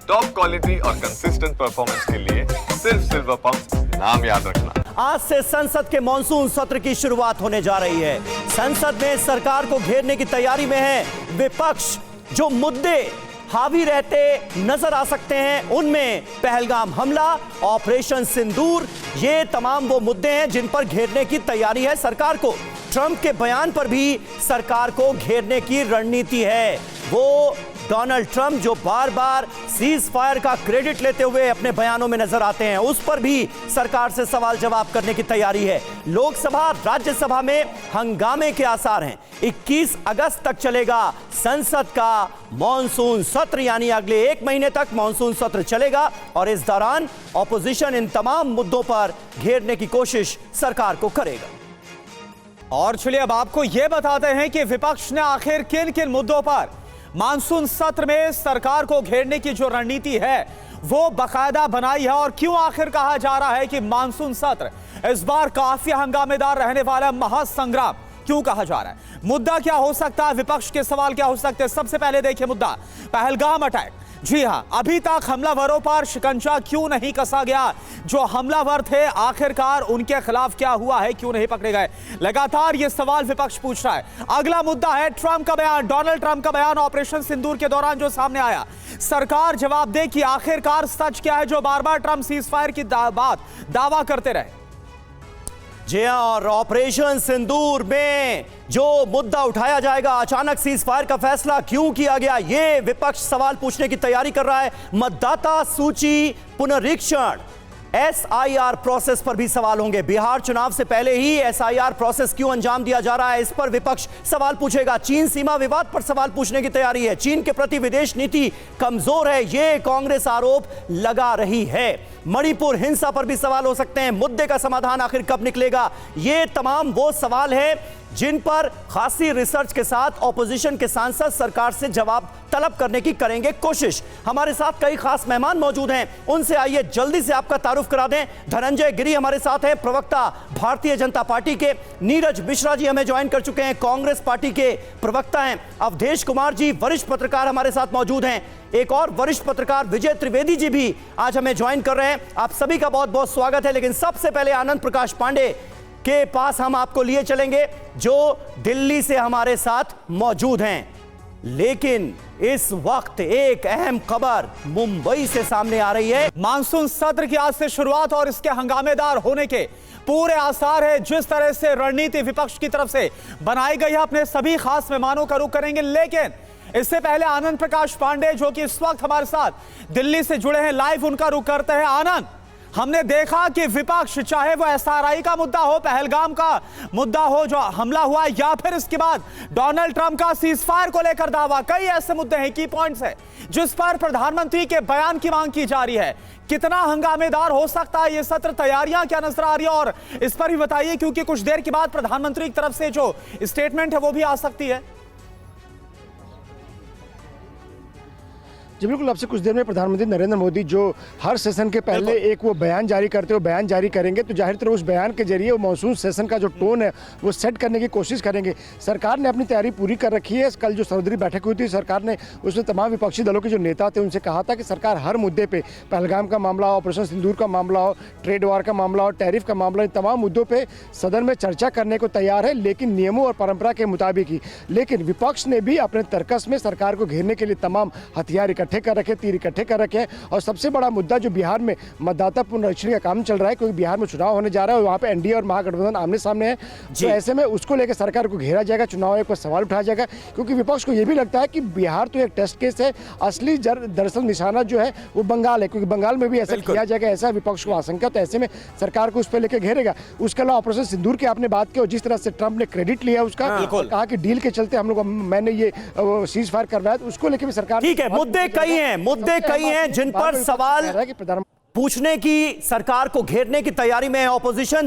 Top quality और consistent performance के लिए सिर्फ सिल्वर पंप नाम याद रखना। आज से संसद के मॉनसून सत्र की शुरुआत होने जा रही है। संसद में सरकार को घेरने की तैयारी में है विपक्ष। जो मुद्दे हावी रहते नजर आ सकते हैं उनमें पहलगाम हमला, ऑपरेशन सिंदूर, ये तमाम वो मुद्दे हैं जिन पर घेरने की तैयारी है सरकार को। ट्रंप के बयान पर भी सरकार को घेरने की रणनीति है। वो डोनाल्ड ट्रंप जो बार बार सीज फायर का क्रेडिट लेते हुए अपने बयानों में नजर आते हैं, उस पर भी सरकार से सवाल जवाब करने की तैयारी है। लोकसभा राज्यसभा में हंगामे के आसार हैं। 21 अगस्त तक चलेगा संसद का मॉनसून सत्र, यानी अगले 1 महीने तक मॉनसून सत्र चलेगा और इस दौरान ऑपोजिशन इन तमाम मुद्दों पर घेरने की कोशिश सरकार को करेगा। और चलिए अब आपको यह बताते हैं कि विपक्ष ने आखिर किन किन मुद्दों पर मानसून सत्र में सरकार को घेरने की जो रणनीति है वो बाकायदा बनाई है, और क्यों आखिर कहा जा रहा है कि मानसून सत्र इस बार काफी हंगामेदार रहने वाला महासंग्राम क्यों कहा जा रहा है। मुद्दा क्या हो सकता है, विपक्ष के सवाल क्या हो सकते हैं। सबसे पहले देखिए मुद्दा पहलगाम अटैक। जी हां, अभी तक हमलावरों पर शिकंजा क्यों नहीं कसा गया। जो हमलावर थे आखिरकार उनके खिलाफ क्या हुआ है, क्यों नहीं पकड़े गए। लगातार यह सवाल विपक्ष पूछ रहा है। अगला मुद्दा है ट्रंप का बयान, डोनाल्ड ट्रंप का बयान ऑपरेशन सिंदूर के दौरान जो सामने आया। सरकार जवाब दे कि आखिरकार सच क्या है जो बार बार ट्रंप सीज फायर की दावा करते रहे। जी हां, और ऑपरेशन सिंदूर में जो मुद्दा उठाया जाएगा, अचानक सीज फायर का फैसला क्यों किया गया, ये विपक्ष सवाल पूछने की तैयारी कर रहा है। मतदाता सूची पुनरीक्षण, SIR प्रोसेस पर भी सवाल होंगे। बिहार चुनाव से पहले ही SIR प्रोसेस क्यों अंजाम दिया जा रहा है, इस पर विपक्ष सवाल पूछेगा। चीन सीमा विवाद पर सवाल पूछने की तैयारी है। चीन के प्रति विदेश नीति कमजोर है, यह कांग्रेस आरोप लगा रही है। मणिपुर हिंसा पर भी सवाल हो सकते हैं। मुद्दे का समाधान आखिर कब निकलेगा, ये तमाम वो सवाल है जिन पर खासी रिसर्च के साथ ऑपोजिशन के सांसद सरकार से जवाब तलब करने की करेंगे कोशिश। हमारे साथ कई खास मेहमान मौजूद हैं, उनसे आइए जल्दी से आपका तारुफ करा दें। धनंजय गिरी हमारे साथ हैं, प्रवक्ता भारतीय जनता पार्टी के। नीरज मिश्रा जी हमें ज्वाइन कर चुके हैं, कांग्रेस पार्टी के प्रवक्ता हैं। अवधेश कुमार जी वरिष्ठ पत्रकार हमारे साथ मौजूद हैं। एक और वरिष्ठ पत्रकार विजय त्रिवेदी जी भी आज हमें ज्वाइन कर रहे हैं। आप सभी का बहुत बहुत स्वागत है। लेकिन सबसे पहले आनंद प्रकाश पांडे के पास हम आपको लिए चलेंगे जो दिल्ली से हमारे साथ मौजूद हैं। लेकिन इस वक्त एक अहम खबर मुंबई से सामने आ रही है। मानसून सत्र की आज से शुरुआत और इसके हंगामेदार होने के पूरे आसार है। जिस तरह से रणनीति विपक्ष की तरफ से बनाई गई है, अपने सभी खास मेहमानों का रुख करेंगे। लेकिन इससे पहले आनंद प्रकाश पांडे जो कि इस वक्त हमारे साथ दिल्ली से जुड़े हैं, लाइव उनका रुख करते हैं। आनंद, हमने देखा कि विपक्ष चाहे वो SRI का मुद्दा हो, पहलगाम का मुद्दा हो जो हमला हुआ, या फिर इसके बाद डोनाल्ड ट्रंप का सीज फायर को लेकर दावा, कई ऐसे मुद्दे हैं, की पॉइंट्स है जिस पर प्रधानमंत्री के बयान की मांग की जा रही है। कितना हंगामेदार हो सकता है ये सत्र, तैयारियां क्या नजर आ रही है, और इस पर भी बताइए क्योंकि कुछ देर के बाद प्रधानमंत्री की तरफ से जो स्टेटमेंट है वो भी आ सकती है। जी बिल्कुल, आपसे कुछ देर में प्रधानमंत्री नरेंद्र मोदी जो हर सेशन के पहले एक वो बयान जारी करते हो बयान जारी करेंगे, तो जाहिर तौर उस बयान के जरिए वो मॉनसून सेशन का जो टोन है वो सेट करने की कोशिश करेंगे। सरकार ने अपनी तैयारी पूरी कर रखी है। कल जो सर्वदलीय बैठक हुई थी, सरकार ने उसमें तमाम विपक्षी दलों के जो नेता थे उनसे कहा था कि सरकार हर मुद्दे पर, पहलगाम का मामला हो, ऑपरेशन सिंदूर का मामला हो, ट्रेड वार का मामला हो, टैरिफ का मामला, इन तमाम मुद्दों पर सदन में चर्चा करने को तैयार है, लेकिन नियमों और परंपरा के मुताबिक ही। लेकिन विपक्ष ने भी अपने तर्कस में सरकार को घेरने के लिए तमाम हथियार इकट्ठे कर रखे, तीर इकट्ठे कर रखे हैं। और सबसे बड़ा मुद्दा जो बिहार में मतदाता पुनरीक्षण का काम चल रहा है, क्योंकि बिहार में चुनाव होने जा रहा है और वहाँ पे NDA और महागठबंधन आमने सामने है, तो ऐसे में उसको लेकर सरकार को घेरा जाएगा, चुनाव आयोग पर सवाल उठाया जाएगा। क्योंकि विपक्ष को यह भी लगता है कि बिहार तो एक टेस्ट केस है, असली दरअसल निशाना जो है वो बंगाल है, क्योंकि बंगाल में भी ऐसा किया जाएगा, ऐसा विपक्ष को आशंका। तो ऐसे में सरकार को उस पर लेकर घेरेगा। उसके अलावा ऑपरेशन सिंदूर की आपने बात की, और जिस तरह से ट्रंप ने क्रेडिट लिया उसका, कहा कि डील के चलते हम लोग मैंने ये सीज फायर करवाया, तो उसको लेकर भी सरकार, ठीक है, मुद्दे कई हैं जिन पर सवाल पूछने की सरकार को घेरने की तैयारी में है ऑपोजिशन।